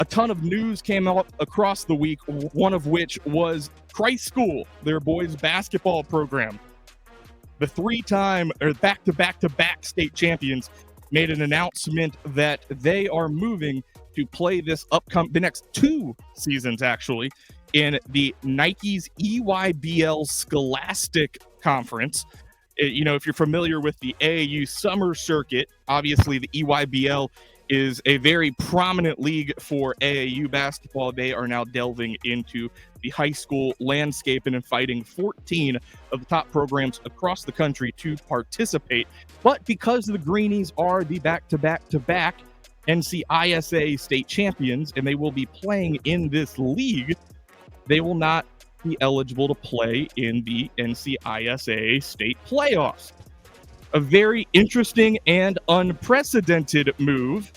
a ton of news came out across the week, one of which was Christ School, their boys basketball program. The three-time or back-to-back state champions made an announcement that they are moving to play the next 2 seasons, actually, in the Nike's EYBL Scholastic Conference. If you're familiar with the AAU summer circuit, obviously the EYBL is a very prominent league for AAU basketball. They are now delving into the high school landscape and inviting 14 of the top programs across the country to participate. But because the Greenies are the back-to-back NCISAA state champions, and they will be playing in this league, they will not be eligible to play in the NCISAA state playoffs. A very interesting and unprecedented move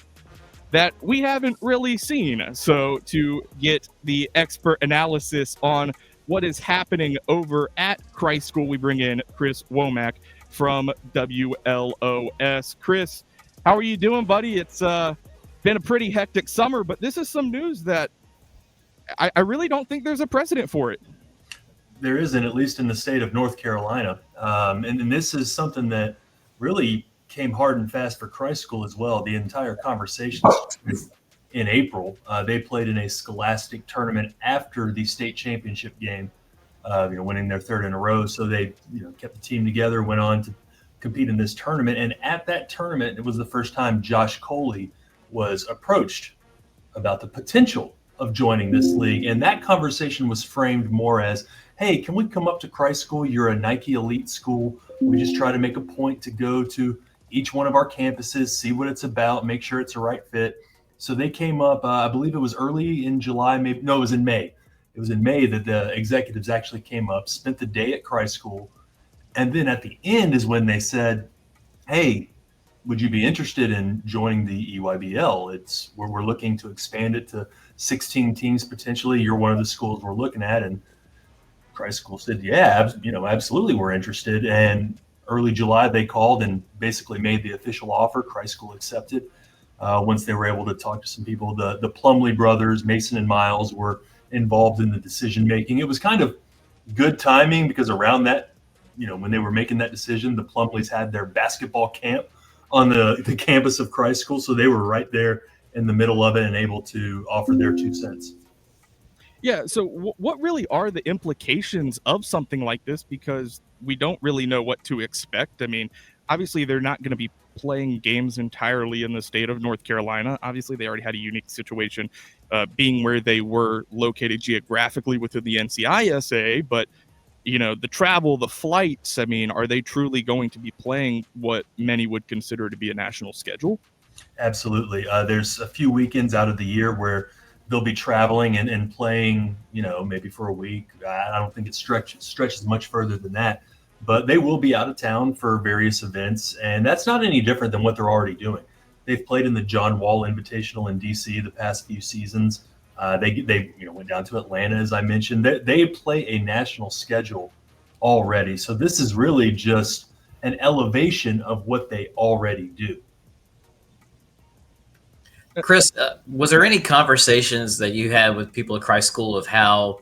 that we haven't really seen. So to get the expert analysis on what is happening over at Christ School, we bring in Chris Womack from WLOS. Chris, how are you doing, buddy? It's been a pretty hectic summer, but this is some news that I really don't think there's a precedent for it. There isn't, at least in the state of North Carolina. And this is something that really came hard and fast for Christ School as well. The entire conversation in April, they played in a scholastic tournament after the state championship game, winning their 3rd in a row. So they kept the team together, went on to compete in this tournament. And at that tournament, it was the first time Josh Coley was approached about the potential of joining this league. And that conversation was framed more as, hey, can we come up to Christ School? You're a Nike elite school. We just try to make a point to go to each one of our campuses, see what it's about, make sure it's a right fit. So they came up, I believe it was early in July, it was in May. It was in May that the executives actually came up, spent the day at Christ School. And then at the end is when they said, hey, would you be interested in joining the EYBL? It's where we're looking to expand it to 16 teams potentially. You're one of the schools we're looking at. And Christ School said, yeah, absolutely, we're interested. And early July, they called and basically made the official offer. Christ School accepted. Once they were able to talk to some people, the Plumlee brothers, Mason and Miles, were involved in the decision making. It was kind of good timing because around that, when they were making that decision, the Plumlees had their basketball camp on the campus of Christ School. So they were right there in the middle of it and able to offer their 2 cents. Yeah, so what really are the implications of something like this? Because we don't really know what to expect. I mean, obviously, they're not going to be playing games entirely in the state of North Carolina. Obviously, they already had a unique situation being where they were located geographically within the NCISAA. But, the travel, the flights, I mean, are they truly going to be playing what many would consider to be a national schedule? Absolutely. There's a few weekends out of the year where they'll be traveling and playing, maybe for a week. I don't think it stretches much further than that, but they will be out of town for various events. And that's not any different than what they're already doing. They've played in the John Wall Invitational in DC the past few seasons. They went down to Atlanta, as I mentioned. They play a national schedule already. So this is really just an elevation of what they already do. Chris, was there any conversations that you had with people at Christ School of how,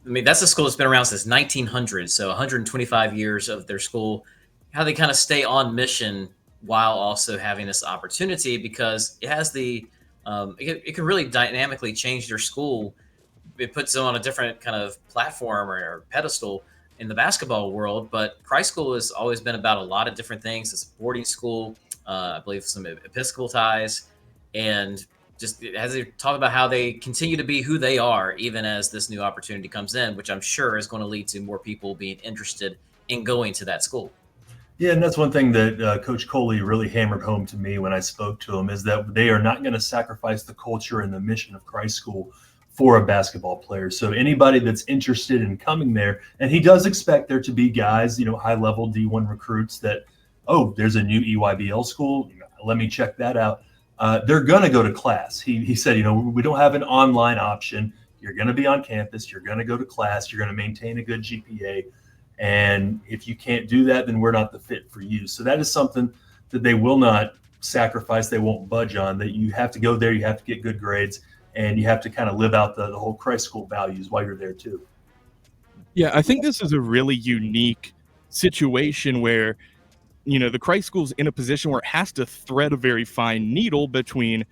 that's a school that's been around since 1900, so 125 years of their school, how they kind of stay on mission while also having this opportunity, because it has it can really dynamically change their school. It puts them on a different kind of platform or pedestal in the basketball world, but Christ School has always been about a lot of different things. It's a boarding school, I believe some Episcopal ties, and just as they talk about how they continue to be who they are, even as this new opportunity comes in, which I'm sure is going to lead to more people being interested in going to that school. Yeah, and that's one thing that Coach Coley really hammered home to me when I spoke to him, is that they are not going to sacrifice the culture and the mission of Christ School for a basketball player. So anybody that's interested in coming there, and he does expect there to be guys, high-level D1 recruits that, oh, there's a new EYBL school, let me check that out. They're going to go to class. He said, we don't have an online option. You're going to be on campus. You're going to go to class. You're going to maintain a good GPA. And if you can't do that, then we're not the fit for you. So that is something that they will not sacrifice. They won't budge on. That you have to go there. You have to get good grades. and you have to kind of live out the whole Christ School values while you're there too. Yeah, I think this is a really unique situation where, the Christ School's in a position where it has to thread a very fine needle between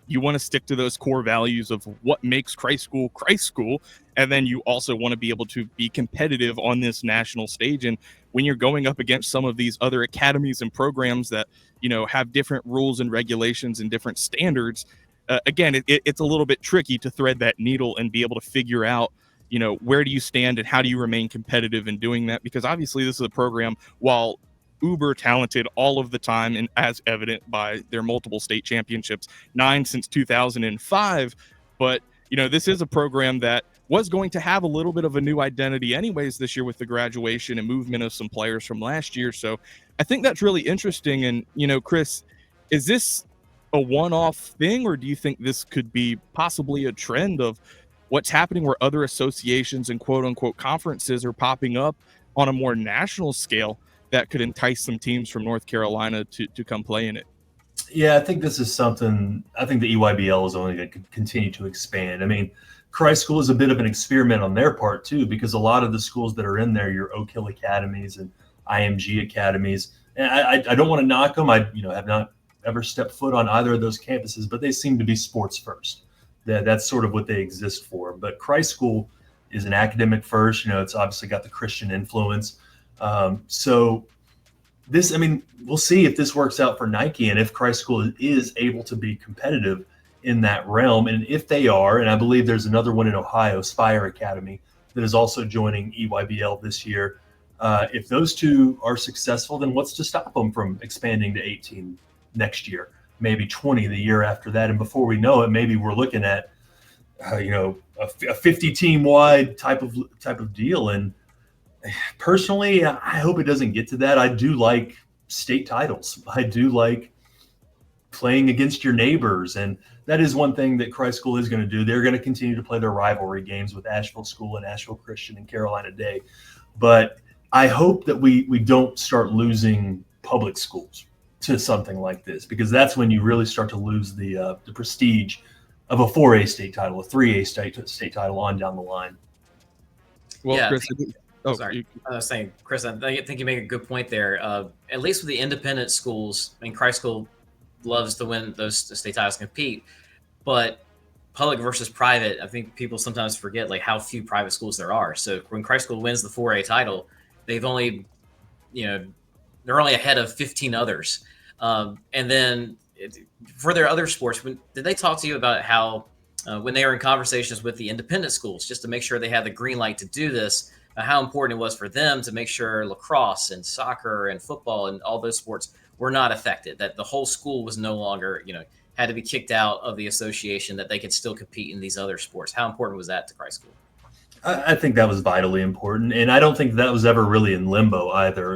you want to stick to those core values of what makes Christ School, and then you also want to be able to be competitive on this national stage. And when you're going up against some of these other academies and programs that, have different rules and regulations and different standards, again, it's a little bit tricky to thread that needle and be able to figure out, where do you stand and how do you remain competitive in doing that? Because obviously this is a program, while uber talented all of the time, and as evident by their multiple state championships, 9 since 2005. But, this is a program that was going to have a little bit of a new identity anyways this year with the graduation and movement of some players from last year. So I think that's really interesting. And, Chris, is this a one-off thing, or do you think this could be possibly a trend of what's happening where other associations and quote unquote conferences are popping up on a more national scale that could entice some teams from North Carolina to come play in it? Yeah, I think this is something, I think the EYBL is only going to continue to expand. I mean, Christ School is a bit of an experiment on their part too, because a lot of the schools that are in there, your Oak Hill academies and IMG academies, and I don't want to knock them. I have not ever stepped foot on either of those campuses, but they seem to be sports first. That's sort of what they exist for. But Christ School is an academic first. It's obviously got the Christian influence. So this, we'll see if this works out for Nike and if Christ School is able to be competitive in that realm. And if they are, and I believe there's another one in Ohio, Spire Academy, that is also joining EYBL this year. If those two are successful, then what's to stop them from expanding to 18 next year, maybe 20 the year after that? And before we know it, maybe we're looking at, a 50 team wide type of deal. And personally, I hope it doesn't get to that. I do like state titles. I do like playing against your neighbors. And that is one thing that Christ School is going to do. They're going to continue to play their rivalry games with Asheville School and Asheville Christian and Carolina Day. But I hope that we don't start losing public schools to something like this, because that's when you really start to lose the prestige of a 4A state title, a 3A state title on down the line. Well, Yeah, Chris, sorry. I was saying, Chris, I think you make a good point there. At least with the independent schools, Christ School loves to win those state titles, compete, but public versus private, I think people sometimes forget how few private schools there are. So when Christ School wins the 4A title, they've only, they're only ahead of 15 others. And then for their other sports, did they talk to you about how when they were in conversations with the independent schools, just to make sure they had the green light to do this, how important it was for them to make sure lacrosse and soccer and football and all those sports were not affected, that the whole school was no longer, had to be kicked out of the association, that they could still compete in these other sports? How important was that to Christ School? I think that was vitally important. And I don't think that was ever really in limbo either.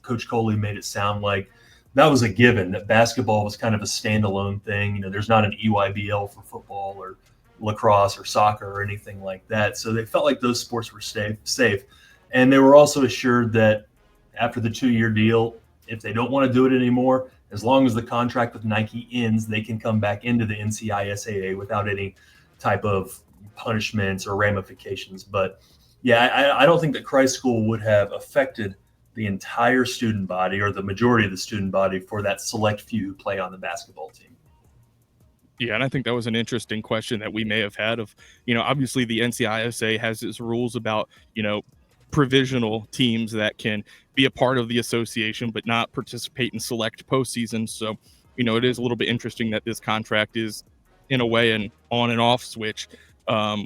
Coach Coley made it sound like that was a given, that basketball was kind of a standalone thing. There's not an EYBL for football or lacrosse or soccer or anything like that. So they felt like those sports were safe. And they were also assured that after the 2-year deal, if they don't want to do it anymore, as long as the contract with Nike ends, they can come back into the NCISAA without any type of punishments or ramifications. But yeah, I don't think that Christ School would have affected the entire student body or the majority of the student body for that select few who play on the basketball team. Yeah, and I think that was an interesting question that we may have had of, obviously the NCISA has its rules about, provisional teams that can be a part of the association but not participate in select postseason. So, it is a little bit interesting that this contract is, in a way, an on and off switch,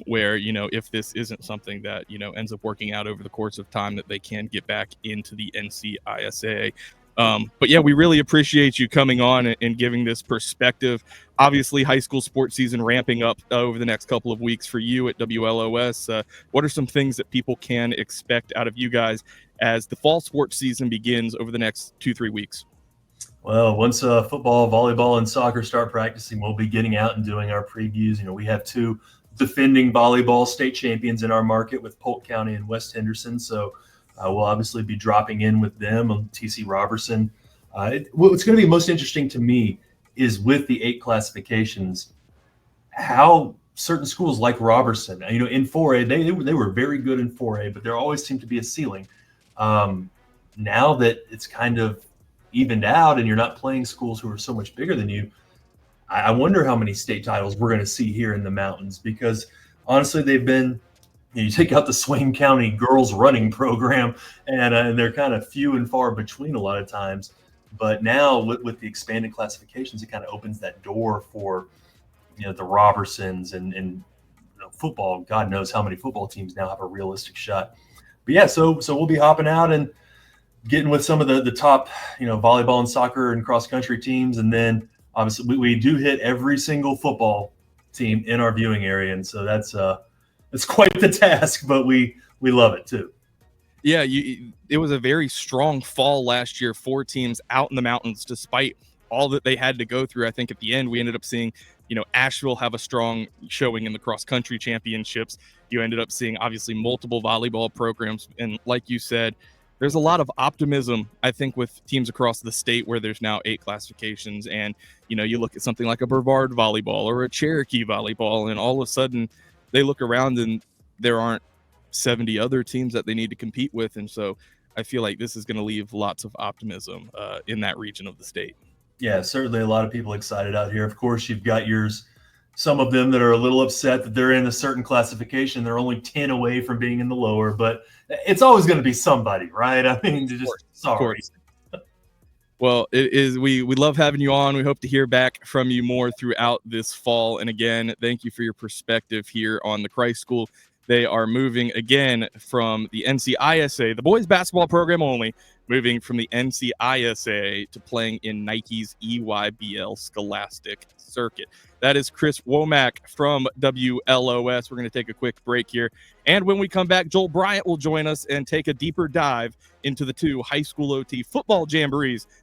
where, if this isn't something that, ends up working out over the course of time, that they can get back into the NCISA. But yeah, we really appreciate you coming on and giving this perspective. Obviously, high school sports season ramping up over the next couple of weeks for you at WLOS. What are some things that people can expect out of you guys as the fall sports season begins over the next 2-3 weeks? Well, once football, volleyball, and soccer start practicing, we'll be getting out and doing our previews. We have 2 defending volleyball state champions in our market with Polk County and West Henderson. So we'll obviously be dropping in with them on TC Robertson. What's going to be most interesting to me is with the 8 classifications, how certain schools like Robertson, you know, in 4A, they were very good in 4A, but there always seemed to be a ceiling. Now that it's kind of evened out and you're not playing schools who are so much bigger than you, I wonder how many state titles we're going to see here in the mountains, because honestly, they've been, you take out the Swain County girls running program, and they're kind of few and far between a lot of times. But now with the expanded classifications, it kind of opens that door for, you know, the Robertsons and you know, football. God knows how many football teams now have a realistic shot. But yeah, so we'll be hopping out and getting with some of the top, you know, volleyball and soccer and cross country teams, and then obviously we do hit every single football team in our viewing area, and so it's quite the task, but we love it too. Yeah, it was a very strong fall last year for teams out in the mountains, despite all that they had to go through. I think at the end we ended up seeing, you know, Asheville have a strong showing in the cross country championships. You ended up seeing obviously multiple volleyball programs, and like you said, there's a lot of optimism, I think, with teams across the state where there's now 8 classifications. And, you know, you look at something like a Brevard volleyball or a Cherokee volleyball, and all of a sudden they look around and there aren't 70 other teams that they need to compete with. And so I feel like this is going to leave lots of optimism in that region of the state. Yeah, certainly a lot of people excited out here. Of course, you've got some of them that are a little upset that they're in a certain classification. They're only 10 away from being in the lower, but it's always going to be somebody, right? I mean, sorry. Well, it is. We love having you on. We hope to hear back from you more throughout this fall. And again, thank you for your perspective here on the Christ School. They are moving again from the NCISAA, the boys basketball program only, moving from the NCISAA to playing in Nike's EYBL scholastic circuit. That is Chris Womack from WLOS. We're going to take a quick break here. And when we come back, Joel Bryant will join us and take a deeper dive into the 2 high school OT football jamborees